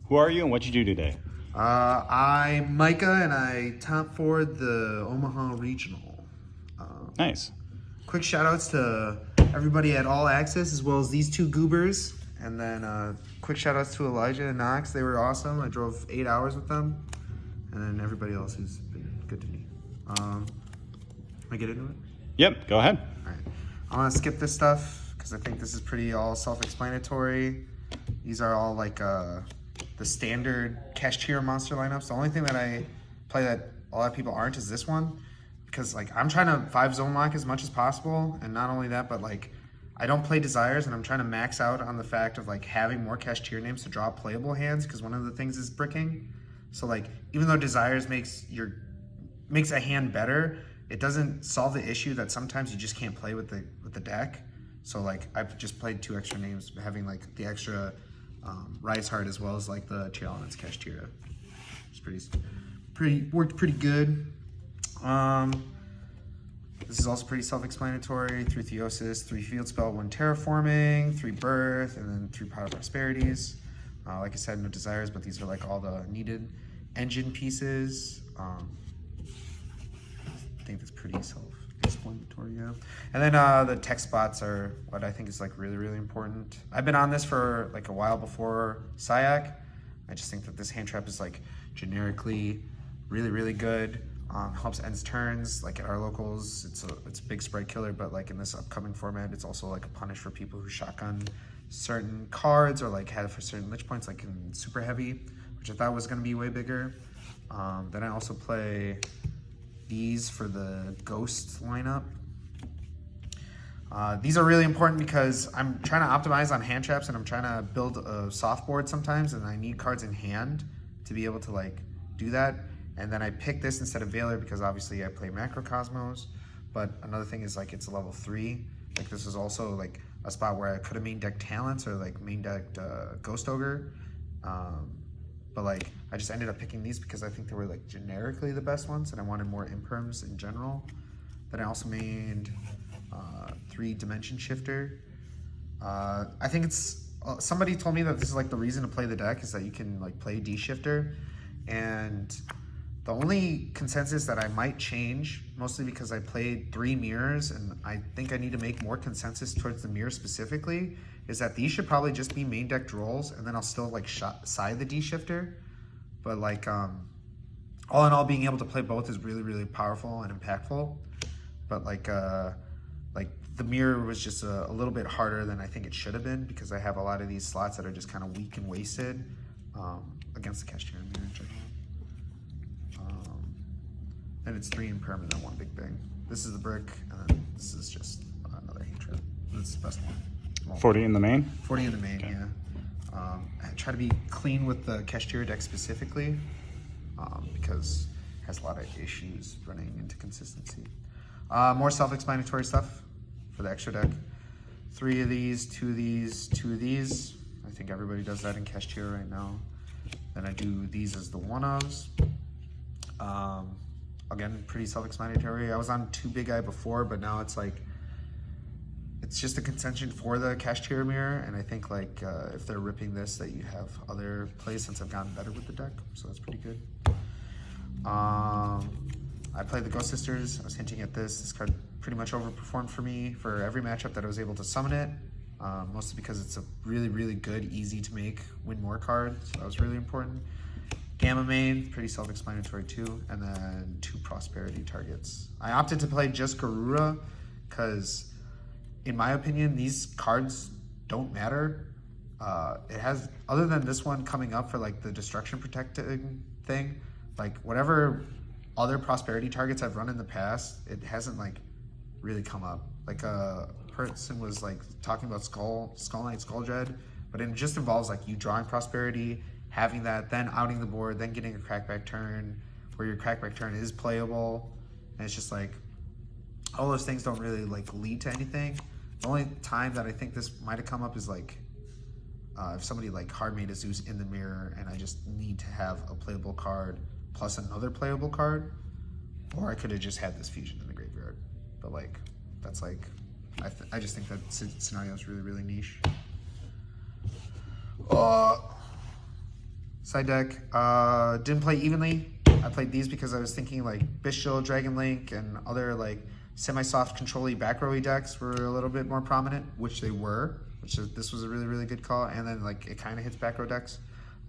Who are you and what you do today? I'm Micah, and I top forward the Omaha Regional. Nice. Quick shout outs to everybody at All Access, as well as these two goobers. And then quick shout outs to Elijah and Knox. They were awesome. I drove 8 hours with them. And then everybody else who's been good to me. I get into it? Yep, go ahead. All right. I'm going to skip this stuff because I think this is pretty all self-explanatory. These are all like the standard Kashtira monster lineups. The only thing that I play that a lot of people aren't is this one, because like I'm trying to 5-zone lock as much as possible, and not only that, but like I don't play Desires, and I'm trying to max out on the fact of like having more Kashtira names to draw playable hands, because one of the things is bricking. So like even though Desires makes a hand better, it doesn't solve the issue that sometimes you just can't play with the deck. So like I've just played 2 extra names, having like the extra Rise Heart as well as like the Challenge Kashtira. It's worked pretty good. This is also pretty self-explanatory. 3 Theosis, 3 Field Spell, 1 Terraforming, 3 Birth, and then 3 Pot of Prosperities. Like I said, no Desires, but these are like all the needed engine pieces. I think that's pretty self-explanatory, yeah. And then the tech spots are what I think is like really, really important. I've been on this for like a while before Syac. I just think that this hand trap is like generically really, really good. Helps ends turns. Like at our locals, it's a big spread killer, but like in this upcoming format, it's also like a punish for people who shotgun certain cards or like have for certain lich points, like in super heavy, which I thought was going to be way bigger. Then I also play these for the ghost lineup. These are really important because I'm trying to optimize on hand traps, and I'm trying to build a soft board sometimes, and I need cards in hand to be able to like do that. And then I pick this instead of Veiler because obviously I play Macrocosmos. But another thing is like it's a level 3. Like this is also like a spot where I could have main decked Talents or like main decked Ghost Ogre. But like I just ended up picking these because I think they were like generically the best ones, and I wanted more imperms in general. Then I also made 3 Dimension Shifter. I think it's somebody told me that this is like the reason to play the deck is that you can like play D Shifter, and the only consensus that I might change, mostly because I played 3 mirrors and I think I need to make more consensus towards the mirror specifically, is that these should probably just be main decked rolls, and then I'll still like side the D Shifter. But like all in all, being able to play both is really, really powerful and impactful. But like the mirror was just a little bit harder than I think it should have been, because I have a lot of these slots that are just kind of weak and wasted against the Kashtira mirror in general. And it's 3 imperm and then 1 big bang. This is the brick, and then this is just another hand trap. This is the best one. Well, 40 in the main? 40 in the main, okay. Yeah. I try to be clean with the Kashtira deck specifically, because it has a lot of issues running into consistency. More self-explanatory stuff for the extra deck. 3 of these, 2 of these, 2 of these. I think everybody does that in Kashtira right now. Then I do these as the 1-ofs. Again, pretty self-explanatory. I was on 2 Big Eye before, but now it's like, it's just a contention for the Kashtira mirror, and I think like if they're ripping this, that you have other plays since I've gotten better with the deck, so that's pretty good. I played the Ghost Sisters. I was hinting at this. This card pretty much overperformed for me for every matchup that I was able to summon it, mostly because it's a really, really good, easy to make win more card, so that was really important. Gamma main, pretty self-explanatory too, and then 2 prosperity targets. I opted to play just Garura because, in my opinion, these cards don't matter. It has, other than this one coming up for like the destruction protecting thing, like whatever other prosperity targets I've run in the past, it hasn't like really come up. Like a person was like talking about Skull Knight, Skull Dread, but it just involves like you drawing prosperity, having that, then outing the board, then getting a crackback turn where your crackback turn is playable, and it's just like all those things don't really like lead to anything. The only time that I think this might have come up is like if somebody like hard made a Zeus in the mirror and I just need to have a playable card plus another playable card, or I could have just had this fusion in the graveyard. But like that's like I just think that scenario is really, really niche. Side deck, didn't play evenly. I played these because I was thinking like Bishil, Dragon Link, and other like semi-soft control-y back rowy decks were a little bit more prominent, which they were. This was a really, really good call. And then like it kind of hits back row decks.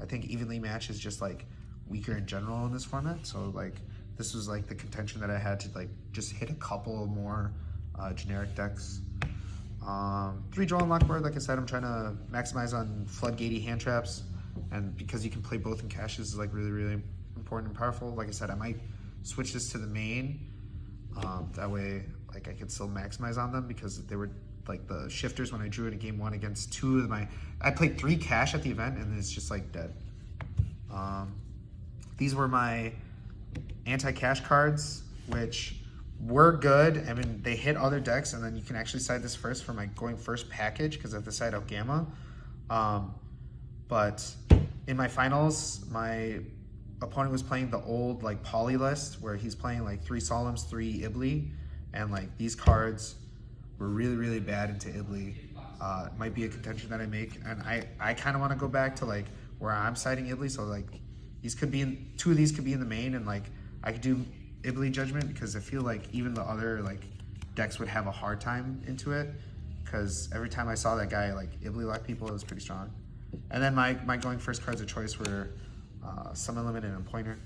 I think evenly match is just like weaker in general in this format. So like this was like the contention that I had to like just hit a couple more generic decks. 3 draw and lock board. Like I said, I'm trying to maximize on floodgatey hand traps, and because you can play both in caches is like really, really important and powerful. Like I said, I might switch this to the main. That way, like I could still maximize on them because they were like the shifters when I drew it in game 1 against 2 of my. I played 3 cache at the event and it's just like dead. These were my anti-cache cards, which were good. I mean, they hit other decks, and then you can actually side this first for my going first package because I have to side out Gamma. But in my finals, my opponent was playing the old like poly list where he's playing like 3 Solemns, 3 Ibli, and like these cards were really, really bad into Ibli. It might be a contention that I make, and I kind of want to go back to like where I'm siding Ibli, so like these could be in 2 of these could be in the main, and like I could do Ibli Judgment because I feel like even the other like decks would have a hard time into it because every time I saw that guy like Ibli lock people, it was pretty strong. And then my going first cards of choice were Summon Limit and a Pointer.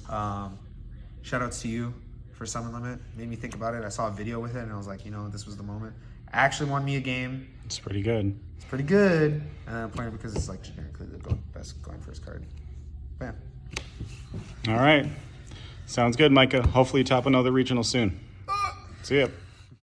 Shout outs to you for Summon Limit. Made me think about it. I saw a video with it and I was like, you know, this was the moment. Actually won me a game. It's pretty good. It's pretty good. Pointer because it's like generically the best going first card. Bam. All right. Sounds good, Micah. Hopefully you top another regional soon. See ya.